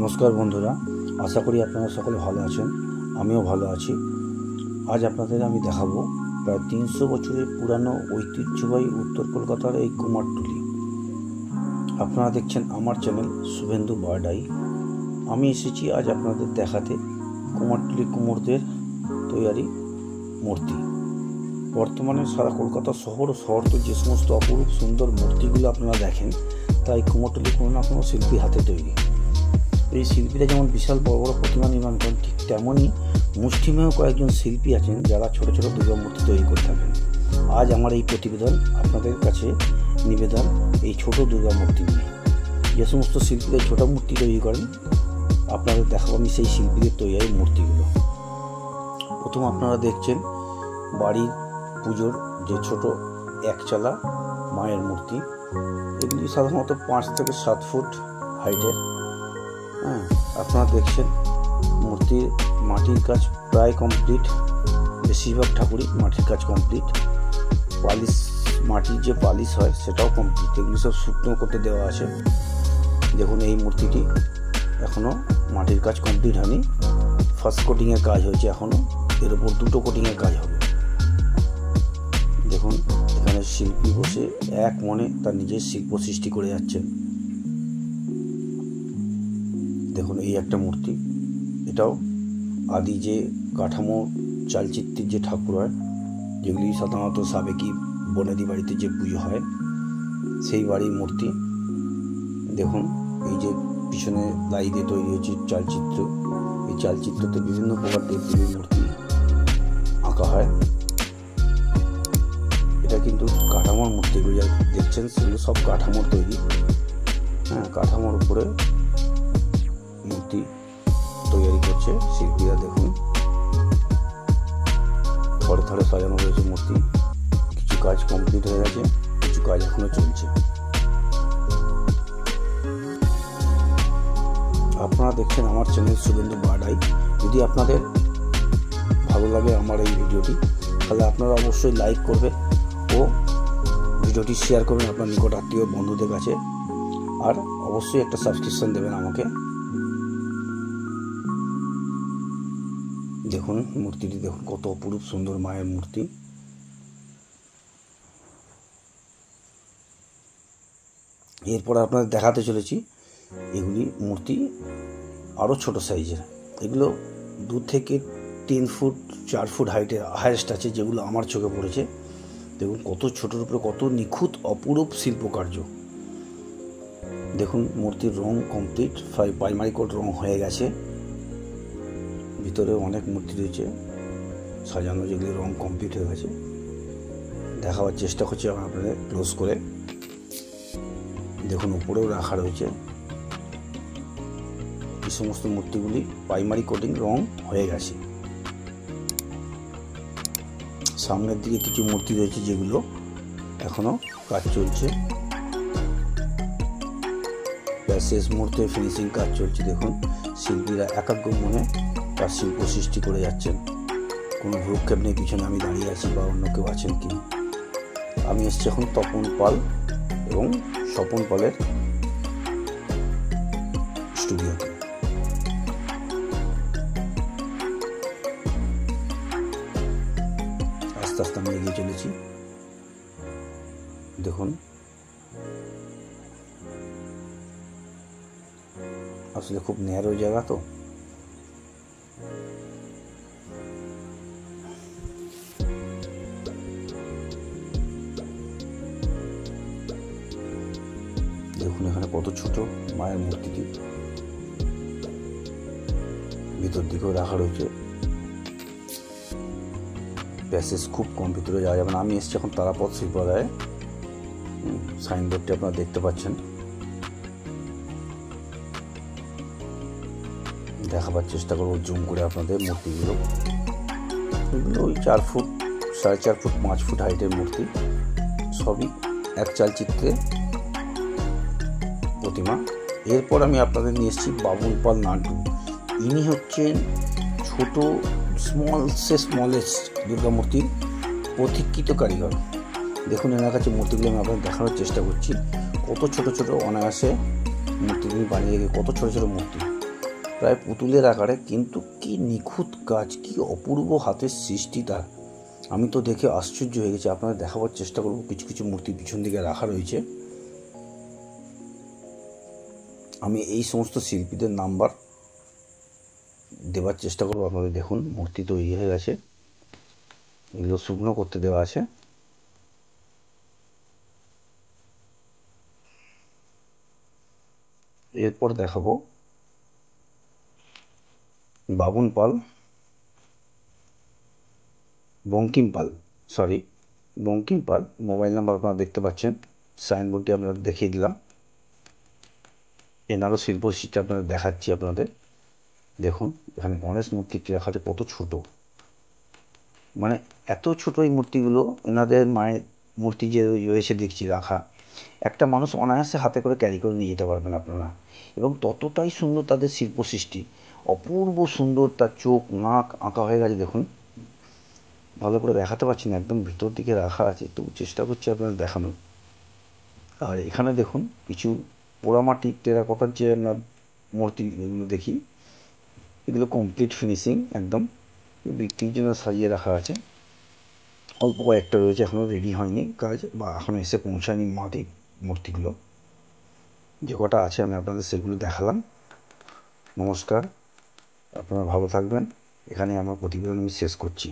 নমস্কার বন্ধুরা, আশা করি আপনারা সকলে ভালো আছেন। আমিও ভালো আছি। আজ আপনাদের আমি দেখাবো প্রায় 300 বছরের পুরানো ঐতিহ্যবাহী উত্তর কলকাতার এই কুমারটুলি। আপনারা দেখছেন আমার চ্যানেল শুভেন্দু বার্ডাই। আমি এসেছি আজ আপনাদের দেখাতে কুমারটুলি কুমোরদের তৈরি মূর্তি। বর্তমানে সারা কলকাতা শহর ও শহরতল যে সমস্ত অপরূপ সুন্দর মূর্তিগুলো আপনারা দেখেন, তাই কুমোরটুলি কোনো না কোনো শিল্পীর হাতে তৈরি। এই শিল্পীরা যেমন বিশাল বড় বড় প্রতিমা নির্মাণ করেন, ঠিক তেমনই মুষ্টিমেয় কয়েকজন শিল্পী আছেন যারা ছোট ছোট দুর্গা মূর্তি তৈরি করে থাকেন। আজ আমার এই প্রতিবেদন আপনাদের কাছে নিবেদন এই ছোট দুর্গা মূর্তি নিয়ে। যে সমস্ত শিল্পীরা ছোট মূর্তি তৈরি করেন, আপনাদের দেখাবো আমি সেই শিল্পীদের তৈরি মূর্তিগুলো। প্রথম আপনারা দেখছেন বাড়ির পুজোর যে ছোট একচালা মায়ের মূর্তি। এগুলি সাধারণত 5 থেকে 7 ফুট হাইটের। আপনারা দেখছেন মূর্তির মাটির কাজ প্রায় কমপ্লিট। বেশিরভাগ ঠাকুরই মাটির কাজ কমপ্লিট। পালিশ, মাটির যে পালিশ হয় সেটাও কমপ্লিট। এগুলি সব শুকনো করতে দেওয়া আছে। দেখুন এই মূর্তিটি এখনও মাটির কাজ কমপ্লিট হয়নি। ফার্স্ট কোটিংয়ের কাজ হয়েছে, এখনও এর উপর 2টো কোটিংয়ের কাজ হবে। দেখুন এখানে শিল্পী বসে এক মনে তার নিজের শিল্প সৃষ্টি করে যাচ্ছেন। দেখুন এই একটা মূর্তি, এটাও আদি যে কাঠামো চালচিত্রের যে ঠাকুর হয়, যেগুলি সাধারণত সাবেকি বনেদি বাড়িতে যে পুজো হয়, সেই বাড়ির মূর্তি। দেখুন এই যে পিছনে লাই দিয়ে তৈরি হয়েছে চালচিত্র, এই চালচিত্রতে বিভিন্ন প্রকার দেবদেবীর মূর্তি আঁকা হয়। এটা কিন্তু কাঠামোর মূর্তিগুলো যা দেখছেন সেগুলো সব কাঠামোর তৈরি। কাঠামোর উপরে মূর্তি তৈরি করছে শিল্পীরা। দেখুন থরে থরে সাজানো রয়েছে মূর্তি। কিছু কাজ কমপ্লিট হয়ে গেছে, কিছু কাজ এখনো চলছে। আপনারা দেখছেন আমার চ্যানেল শুভেন্দু বার্ডাই। যদি আপনাদের ভালো লাগে আমার এই ভিডিওটি, তাহলে আপনারা অবশ্যই লাইক করবেন ও ভিডিওটি শেয়ার করবেন আপনার নিকট আত্মীয় বন্ধুদের কাছে। আর অবশ্যই একটা সাবস্ক্রিপশন দেবেন আমাকে। দেখুন মূর্তিটি, দেখুন কত অপরূপ সুন্দর মায়ের মূর্তি। এরপর আপনাদের দেখাতে চলেছি এগুলি মূর্তি আরও ছোট সাইজের। এগুলো 2 থেকে 3 ফুট 4 ফুট হাইটের হাইয়েস্ট আছে, যেগুলো আমার চোখে পড়েছে। দেখুন কত ছোটোর উপরে কত নিখুঁত অপরূপ শিল্পকার্য। দেখুন মূর্তির রং কমপ্লিট, প্রাইমারি কোট রং হয়ে গেছে। ভিতরে অনেক মূর্তি রয়েছে সাজানো, যেগুলি রং কমপ্লিট হয়ে গেছে। দেখাবার চেষ্টা করছি আমি আপনাদের ক্লোজ করে। দেখুন উপরেও রাখা রয়েছে। এই সমস্ত মূর্তিগুলি প্রাইমারি কোটিং রং হয়ে গেছে। সামনের দিকে কিছু মূর্তি রয়েছে যেগুলো এখনো কাজ চলছে। শেষ মুহূর্তে ফিনিশিং কাজ চলছে। দেখুন শিল্পীরা একাগ্র মনে তার শিল্প সৃষ্টি করে যাচ্ছেন। কোনো ভ্রুক্ষেপ নেই পিছনে আমি দাঁড়িয়ে আছি বা অন্য কেউ আছেন কি। আমি এসছি এখন তপন পাল এবং স্বপন পালের স্টুডিওতে। আস্তে আস্তে আমি এগিয়ে চলেছি। দেখুন আসলে খুব ন্যারো জায়গা তো, দেখুন এখানে কত ছোট মায়ের মূর্তিটি ভিতর দিকেও রাখা রয়েছে। প্যাসেজ খুব কম, ভিতরে যাওয়া যাবে না। আমি এসেছি এখন তারাপদ শিল্পালয়ে। সাইনবোর্ডটি আপনারা দেখতে পাচ্ছেন। দেখাবার চেষ্টা করবো জুম করে আপনাদের মূর্তিগুলো। এগুলো ওই 4 ফুট 4.5 ফুট 5 ফুট হাইটের মূর্তি, সবই এক চালচিত্রে প্রতিমা। এরপর আমি আপনাদের নিয়ে এসেছি বাবুল পাল নান্টু। ইনি হচ্ছেন ছোট স্মলেস্ট দুর্গা মূর্তির প্রতীক্ষিত কারিগর। দেখুন এনার কাছে মূর্তিগুলো আমি আপনাদের দেখানোর চেষ্টা করছি। কত ছোট ছোট অনায়াসে মূর্তিগুলি বানিয়ে রেখে, কত ছোট ছোট মূর্তি। প্রায় পুতুলের আকারে, কিন্তু কি নিখুঁত কাজ, কি অপূর্ব হাতের সৃষ্টি তার। আমি তো দেখে আশ্চর্য হয়ে গেছি। আপনাদের দেখাবার চেষ্টা করব। কিছু কিছু মূর্তি পিছন দিকে রাখা রয়েছে। আমি এই সমস্ত শিল্পীদের নাম্বার দেওয়ার চেষ্টা করবো। আপনাদের দেখুন, মূর্তি তৈরি হয়ে গেছে, এগুলো শুকনো করতে দেওয়া আছে। এরপর দেখাবো বাবুন পাল, বঙ্কিম পাল, বঙ্কিম পাল। মোবাইল নাম্বার আপনারা দেখতে পাচ্ছেন, সাইনবোর্ডটি আপনাদের দেখিয়ে দিলাম। এনারও শিল্পশিল্পী আপনাদের দেখাচ্ছি। আপনাদের দেখুন, এখানে গণেশ মূর্তিটি রাখা আছে, কত ছোট, মানে এত ছোট এই মূর্তিগুলো। এনাদের মায়ের মূর্তি যে রয়েছে দেখছি রাখা, একটা মানুষ অনায়াসে হাতে করে ক্যারি করে নিয়ে যেতে পারবেন আপনারা। এবং ততটাই সুন্দর তাদের শিল্পসৃষ্টি, অপূর্ব সুন্দর। তার চোখ নাক আঁকা হয়ে গেছে দেখুন। ভালো করে দেখাতে পারছি না, একদম ভিতর দিকে রাখা আছে, একটু চেষ্টা করছি আপনাদের দেখানোর। আর এখানে দেখুন কিছু পোড়ামাটি টেরাকোটার যে আমরা মূর্তি এগুলো দেখি, এগুলো কমপ্লিট ফিনিশিং একদম, বিক্রির জন্য সাজিয়ে রাখা আছে। অল্প কয়েকটা রয়েছে, এখনও রেডি হয়নি কাজ, বা এখনও এসে পৌঁছায়নি মাটির মূর্তিগুলো। যে কটা আছে আমি আপনাদের সেগুলো দেখালাম। নমস্কার, আপনারা ভালো থাকবেন। এখানে আমার প্রতিবেদন আমি শেষ করছি।